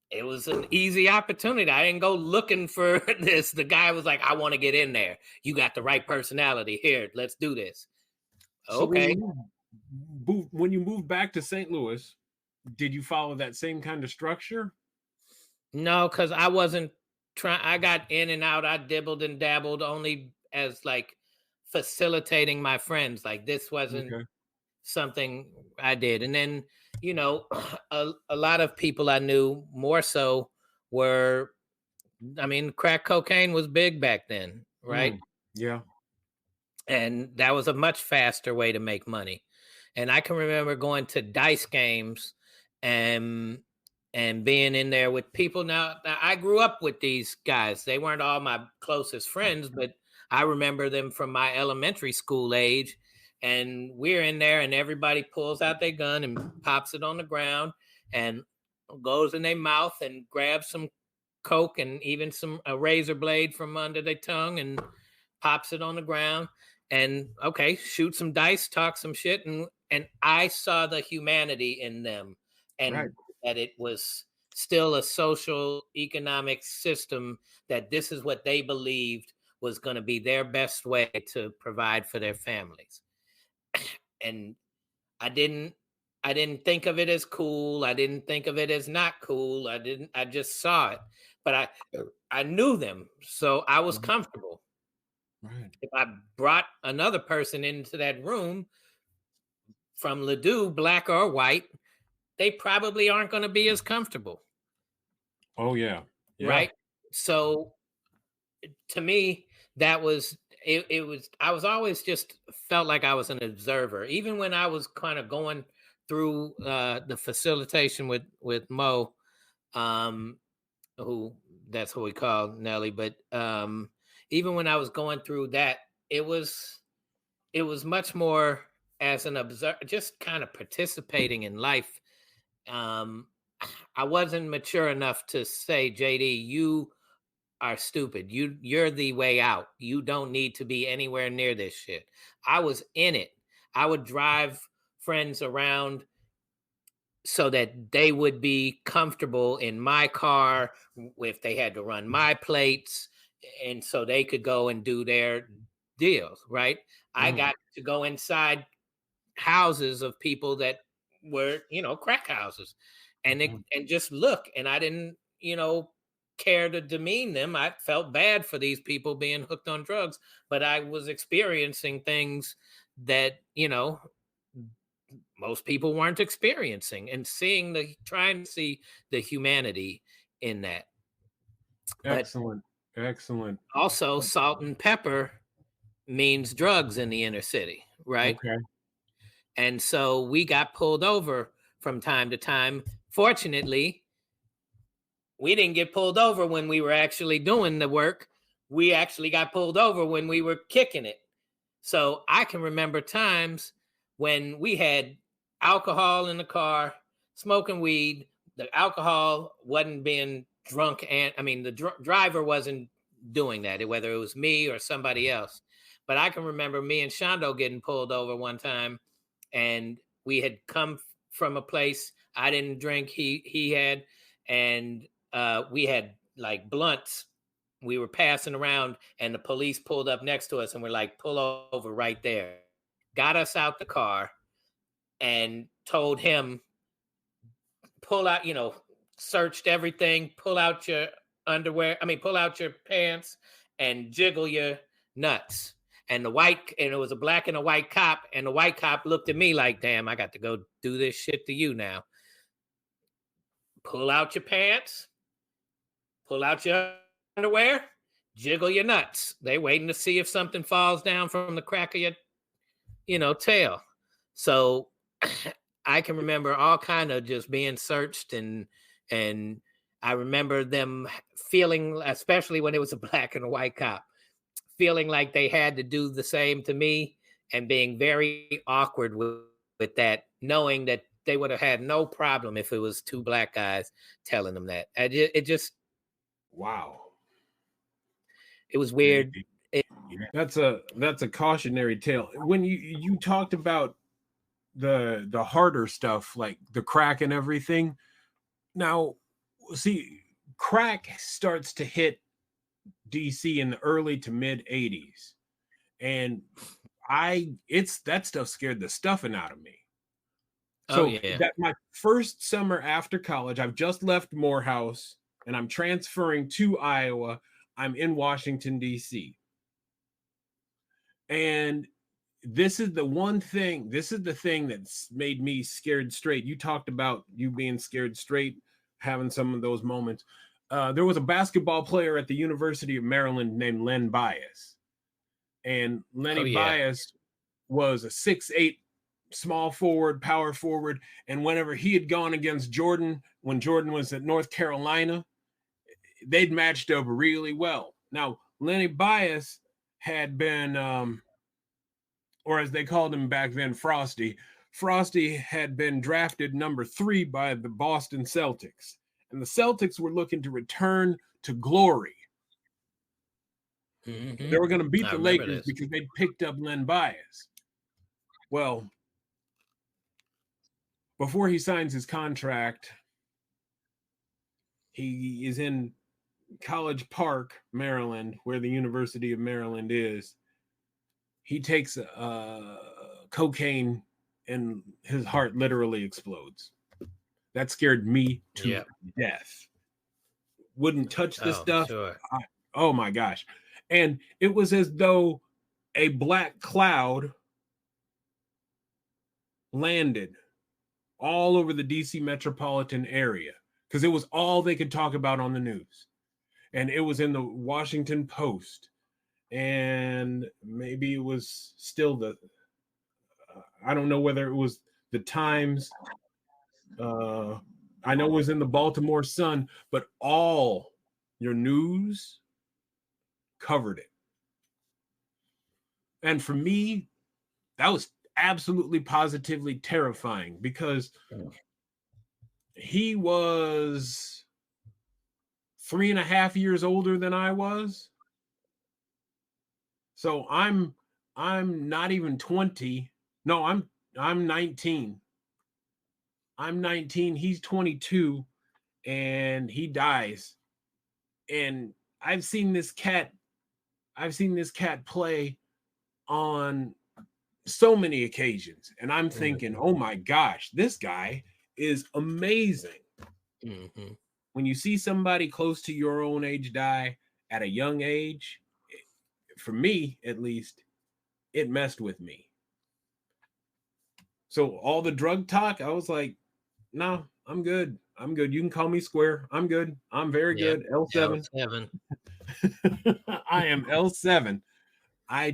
it was an easy opportunity. I didn't go looking for this. The guy was like, I want to get in there. You got the right personality. Here, let's do this. Okay. So when you moved back to St. Louis, did you follow that same kind of structure? No, because I wasn't trying. I got in and out. I dibbled and dabbled only as like facilitating my friends. Like this wasn't something I did. And then, a lot of people I knew more so were, crack cocaine was big back then, right? Yeah. And that was a much faster way to make money. And I can remember going to dice games and being in there with people. Now I grew up with these guys. They weren't all my closest friends, but I remember them from my elementary school age. And we're in there, and everybody pulls out their gun and pops it on the ground and goes in their mouth and grabs some coke and even a razor blade from under their tongue and pops it on the ground. And okay, shoot some dice, talk some shit, and I saw the humanity in them, and that it was still a social economic system, that this is what they believed was going to be their best way to provide for their families. And I didn't think of it as cool. I didn't think of it as not cool. I just saw it, but I knew them, so I was comfortable. Right. If I brought another person into that room from Ladue, black or white, they probably aren't going to be as comfortable. Oh yeah. Right. So to me, that was it was, I was always just felt like I was an observer, even when I was kind of going through the facilitation with Mo, who that's what we call Nelly. But even when I was going through that, it was much more as an observer, just kind of participating in life. I wasn't mature enough to say, JD, you are stupid. You're the way out. You don't need to be anywhere near this shit. I was in it. I would drive friends around so that they would be comfortable in my car if they had to run my plates, and so they could go and do their deals, right? I got to go inside houses of people that were, crack houses, and just look, and I didn't, care to demean them. I felt bad for these people being hooked on drugs, but I was experiencing things that, most people weren't experiencing, and trying to see the humanity in that. Excellent. Also, salt and pepper means drugs in the inner city, right? Okay. And so we got pulled over from time to time. Fortunately, we didn't get pulled over when we were actually doing the work. We actually got pulled over when we were kicking it. So I can remember times when we had alcohol in the car, smoking weed. The alcohol wasn't being drunk, and the driver wasn't doing that, whether it was me or somebody else. But I can remember me and Shondo getting pulled over one time, and we had come from a place I didn't drink. He had, and we had like blunts. We were passing around, and the police pulled up next to us, and we're like, "Pull over right there." Got us out the car, and told him, "Pull out," searched everything. Pull out your underwear. I mean, pull out your pants and jiggle your nuts. And it was a black and a white cop, and the white cop looked at me like, "Damn, I got to go do this shit to you now." Pull out your pants, pull out your underwear, jiggle your nuts. They waiting to see if something falls down from the crack of your tail. So I can remember all kind of just being searched, and I remember them feeling, especially when it was a black and a white cop, feeling like they had to do the same to me, and being very awkward with that, knowing that they would have had no problem if it was two black guys telling them that. It just Wow. It was weird. That's a cautionary tale. When you talked about the harder stuff, like the crack and everything. Now, see, crack starts to hit DC in the early to mid 80s. And that stuff scared the stuffing out of me. So that my first summer after college, I've just left Morehouse and I'm transferring to Iowa. I'm in Washington, D.C. And this is the thing that's made me scared straight. You talked about you being scared straight, having some of those moments. There was a basketball player at the University of Maryland named Len Bias. And Lenny Bias was a 6'8" small forward, power forward. And whenever he had gone against Jordan, when Jordan was at North Carolina, they'd matched up really well. Now, Lenny Bias had been, or as they called him back then, Frosty. Frosty had been drafted number 3 by the Boston Celtics. And the Celtics were looking to return to glory. Mm-hmm. They were going to beat the Lakers because they'd picked up Len Bias. Well, before he signs his contract, he is in College Park, Maryland, where the University of Maryland is. He takes cocaine and his heart literally explodes. That scared me to death. Wouldn't touch this stuff. Sure. Oh my gosh. And it was as though a black cloud landed all over the DC metropolitan area because it was all they could talk about on the news. And it was in the Washington Post. And maybe it was still I don't know whether it was the Times. I know it was in the Baltimore Sun, but all your news covered it. And for me, that was absolutely positively terrifying because he was 3.5 years older than I was. So I'm not even 20. No, I'm 19. I'm 19. He's 22 and he dies. And I've seen this cat play on so many occasions. And I'm thinking, oh my gosh, this guy is amazing. Mm-hmm. When you see somebody close to your own age die at a young age, for me at least, it messed with me. So all the drug talk, I was like, no, I'm good. I'm good. You can call me square. I'm good. I'm very good. L7. I am L7. I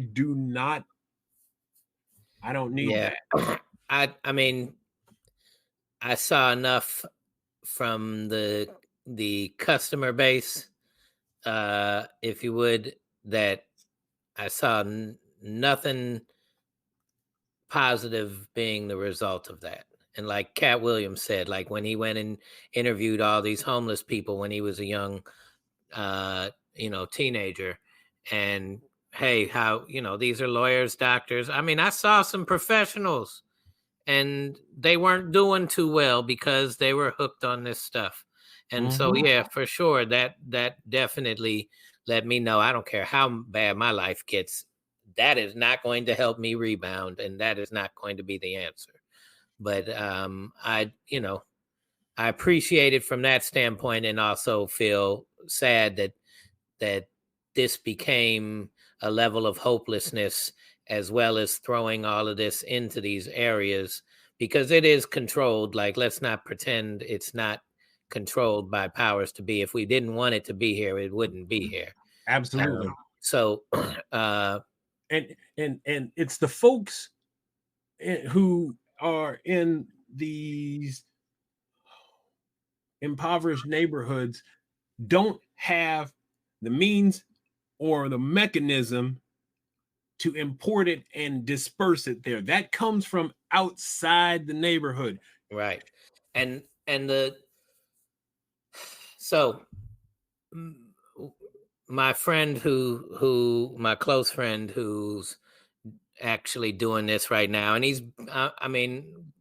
don't need that. I mean, I saw enough from the customer base, if you would, that I saw nothing positive being the result of that. And like Cat Williams said, like when he went and interviewed all these homeless people when he was a young, teenager, and hey, how, these are lawyers, doctors. I mean, I saw some professionals and they weren't doing too well because they were hooked on this stuff. And so, yeah, for sure, that definitely let me know. I don't care how bad my life gets. That is not going to help me rebound, and that is not going to be the answer. But I appreciate it from that standpoint, and also feel sad that this became a level of hopelessness, as well as throwing all of this into these areas, because it is controlled. Like, let's not pretend it's not controlled by powers to be. If we didn't want it to be here, it wouldn't be here. Absolutely. So and it's the folks who are in these impoverished neighborhoods don't have the means or the mechanism to import it and disperse it there. That comes from outside the neighborhood. Right. And so my friend my close friend who's actually doing this right now, and he's I mean,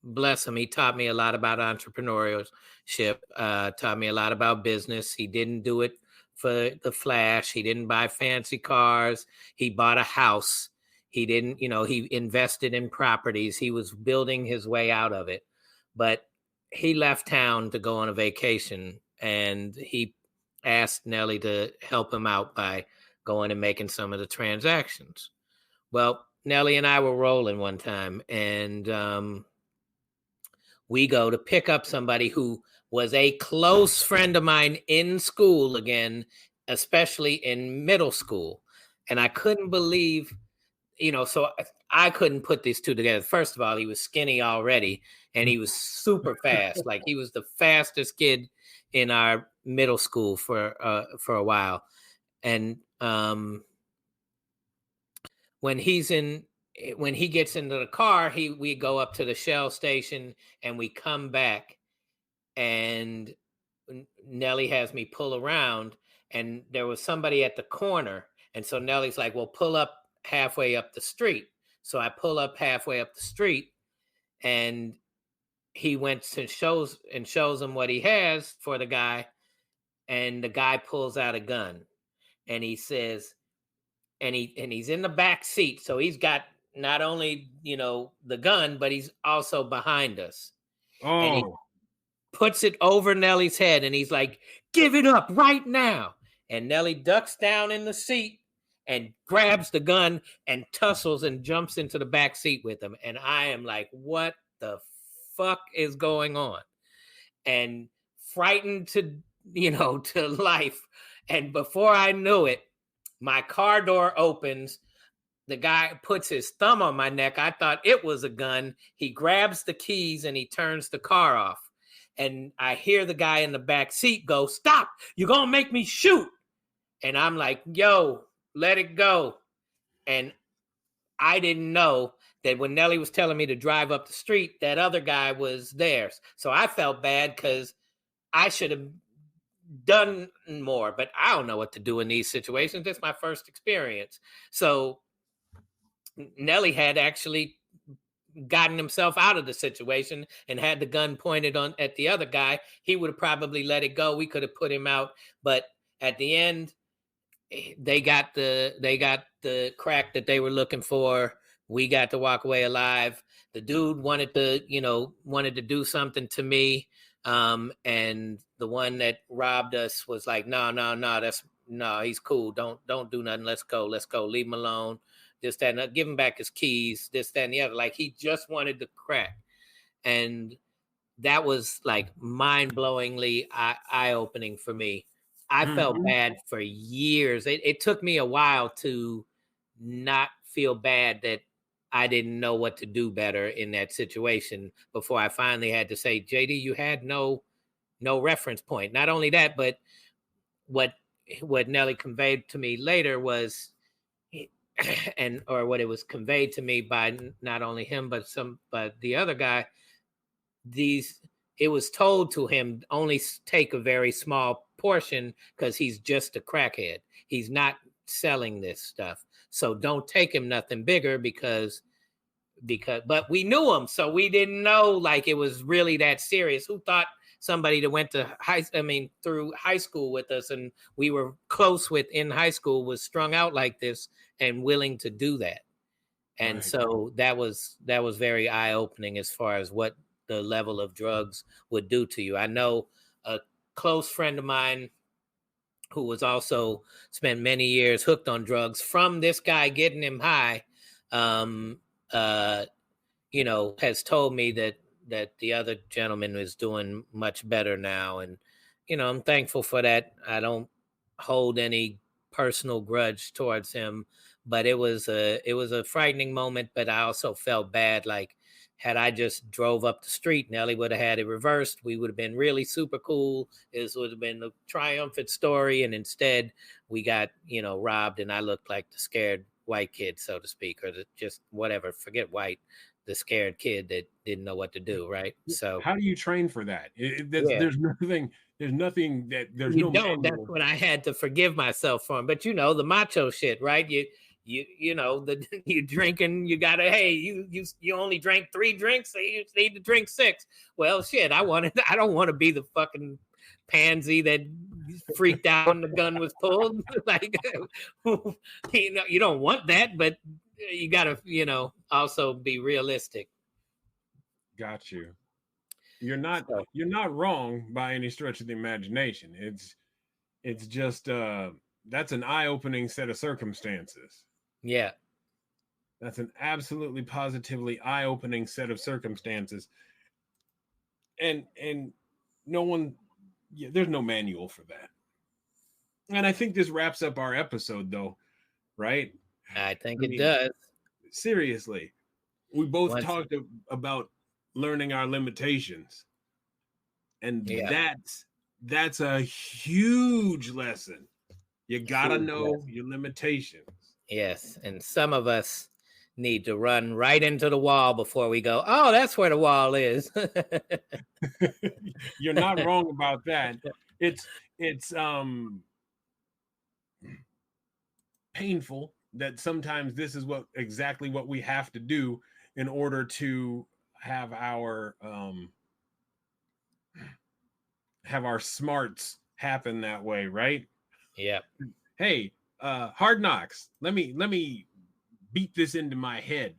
bless him, he taught me a lot about entrepreneurship, taught me a lot about business. He didn't do it for the flash. He didn't buy fancy cars. He bought a house. He didn't, he invested in properties. He was building his way out of it. But he left town to go on a vacation, and he asked Nelly to help him out by going and making some of the transactions. Well, Nelly and I were rolling one time, and we go to pick up somebody who was a close friend of mine in school again, especially in middle school. And I couldn't believe, so I couldn't put these two together. First of all, he was skinny already, and he was super fast. Like, he was the fastest kid in our middle school for a while. And when he gets into the car, we go up to the Shell station, and we come back, and Nelly has me pull around, and there was somebody at the corner. And so Nelly's like, well, pull up halfway up the street. So I pull up halfway up the street, and he went to shows him what he has for the guy. And the guy pulls out a gun, and he says, and he's in the back seat. So he's got not only, the gun, but he's also behind us. And he puts it over Nelly's head, and he's like, give it up right now. And Nelly ducks down in the seat and grabs the gun and tussles and jumps into the back seat with him. And I am like, what the fuck is going on? And frightened to life. And before I knew it, my car door opens. The guy puts his thumb on my neck. I thought it was a gun. He grabs the keys and he turns the car off. And I hear the guy in the back seat go, stop, you're going to make me shoot. And I'm like, yo, let it go. And I didn't know that when Nelly was telling me to drive up the street, that other guy was there. So I felt bad because I should have done more, but I don't know what to do in these situations. That's my first experience. So Nelly had actually gotten himself out of the situation and had the gun pointed at the other guy. He would have probably let it go. We could have put him out, but at the end, they got the crack that they were looking for. We got to walk away alive. The dude wanted to do something to me. And the one that robbed us was like, no, he's cool. Don't do nothing. Let's go. Leave him alone. This, that, and give him back his keys, this, that, and the other. Like, he just wanted the crack. And that was like mind-blowingly eye-opening for me. I felt bad for years. It took me a while to not feel bad that I didn't know what to do better in that situation before I finally had to say, JD, you had no reference point. Not only that, but what Nelly conveyed to me later was, or what it was conveyed to me by not only him, but the other guy, it was told to him, only take a very small portion because he's just a crackhead. He's not selling this stuff. So don't take him nothing bigger because but we knew him, so we didn't know like it was really that serious. Who thought somebody that went to through high school with us and we were close with in high school was strung out like this and willing to do that. And Right. so that was very eye-opening as far as what the level of drugs would do to you. I know a close friend of mine who was also spent many years hooked on drugs from this guy getting him high, has told me that the other gentleman is doing much better now. And, I'm thankful for that. I don't hold any personal grudge towards him, but it was a frightening moment. But I also felt bad. Like, had I just drove up the street and Ellie would have had it reversed, we would have been really super cool. This would have been a triumphant story. And instead we got, robbed, and I looked like the scared white kid, so to speak, or just whatever, forget white, the scared kid that didn't know what to do. Right. So how do you train for that? There's nothing that there's you no don't. manual. That's what I had to forgive myself from. But the macho shit, right? You drinking, you gotta, hey, you only drank 3 drinks, so you need to drink 6. Well, shit, I don't want to be the fucking pansy that freaked out when the gun was pulled. Like, you don't want that, but you gotta, also be realistic. Got you. You're not wrong by any stretch of the imagination. It's just that's an eye-opening set of circumstances. Yeah. That's an absolutely positively eye-opening set of circumstances. And no one, there's no manual for that. And I think this wraps up our episode, though, right? I think it does. Seriously, we both talked about learning our limitations, and that's a huge lesson. You gotta know your limitations. Yes, and some of us need to run right into the wall before we go, oh, that's where the wall is. You're not wrong about that. It's painful that sometimes this is exactly what we have to do in order to have our smarts happen that way, right? Yeah. Hey, Hard Knocks. Let me beat this into my head.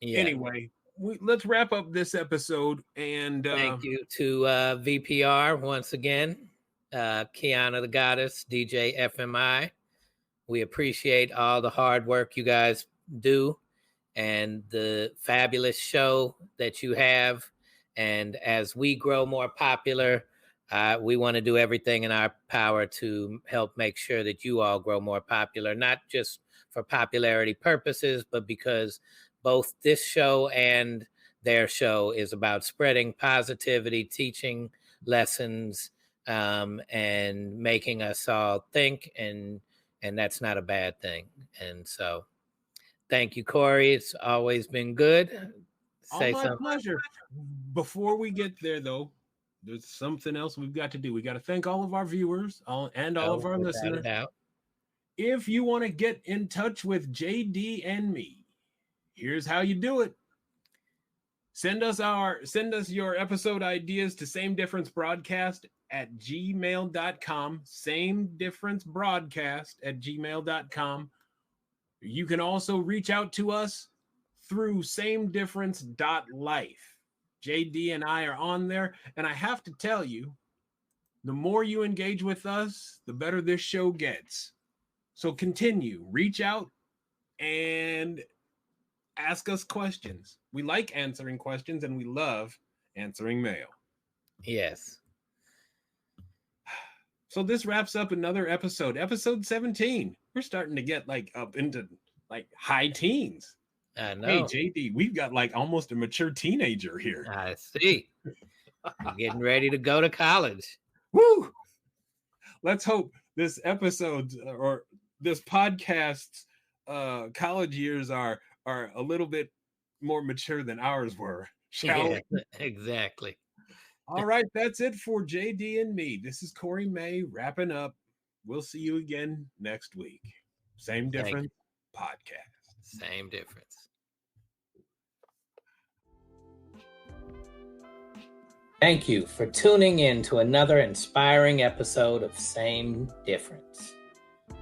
Yeah. Anyway, let's wrap up this episode. And thank you to VPR once again, Kiana the Goddess, DJ FMI. We appreciate all the hard work you guys do and the fabulous show that you have. And as we grow more popular, we want to do everything in our power to help make sure that you all grow more popular, not just for popularity purposes, but because both this show and their show is about spreading positivity, teaching lessons, and making us all think, and that's not a bad thing. And so thank you, Kory. It's always been good. Say my pleasure. Before we get there, though, there's something else we've got to do. We got to thank all of our viewers and all of our listeners. If you want to get in touch with JD and me, here's how you do it. Send us your episode ideas to samedifferencebroadcast@gmail.com. samedifferencebroadcast@gmail.com. You can also reach out to us through samedifference.life. JD and I are on there, and I have to tell you, the more you engage with us, the better this show gets. So continue, reach out, and ask us questions. We like answering questions, and we love answering mail. Yes. So this wraps up another episode 17. We're starting to get up into high teens. I know. Hey, JD, we've got almost a mature teenager here. I see. You're getting ready to go to college. Woo! Let's hope this episode or this podcast's college years are a little bit more mature than ours were. Shall we? Exactly. All right, that's it for JD and me. This is Kory May wrapping up. We'll see you again next week. Same Difference podcast. Same difference. Thank you for tuning in to another inspiring episode of Same Difference.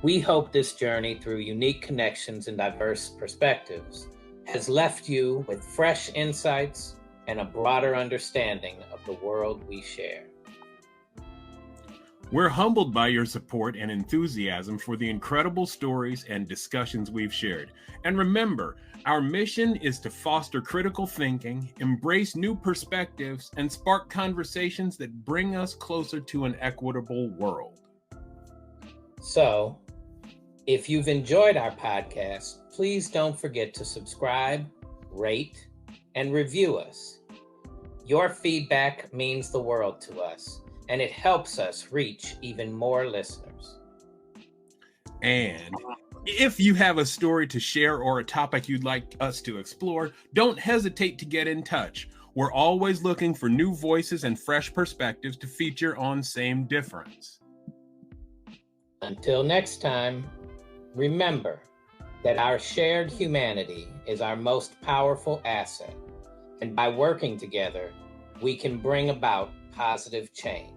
We hope this journey through unique connections and diverse perspectives has left you with fresh insights and a broader understanding of the world we share. We're humbled by your support and enthusiasm for the incredible stories and discussions we've shared. And remember, our mission is to foster critical thinking, embrace new perspectives, and spark conversations that bring us closer to an equitable world. So, if you've enjoyed our podcast, please don't forget to subscribe, rate, and review us. Your feedback means the world to us, and it helps us reach even more listeners. And if you have a story to share or a topic you'd like us to explore, don't hesitate to get in touch. We're always looking for new voices and fresh perspectives to feature on Same Difference. Until next time, remember that our shared humanity is our most powerful asset, and by working together, we can bring about positive change.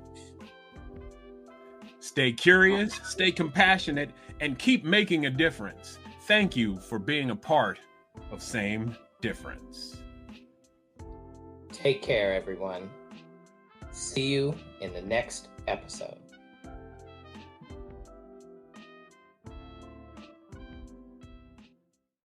Stay curious, stay compassionate, and keep making a difference. Thank you for being a part of Same Difference. Take care, everyone. See you in the next episode.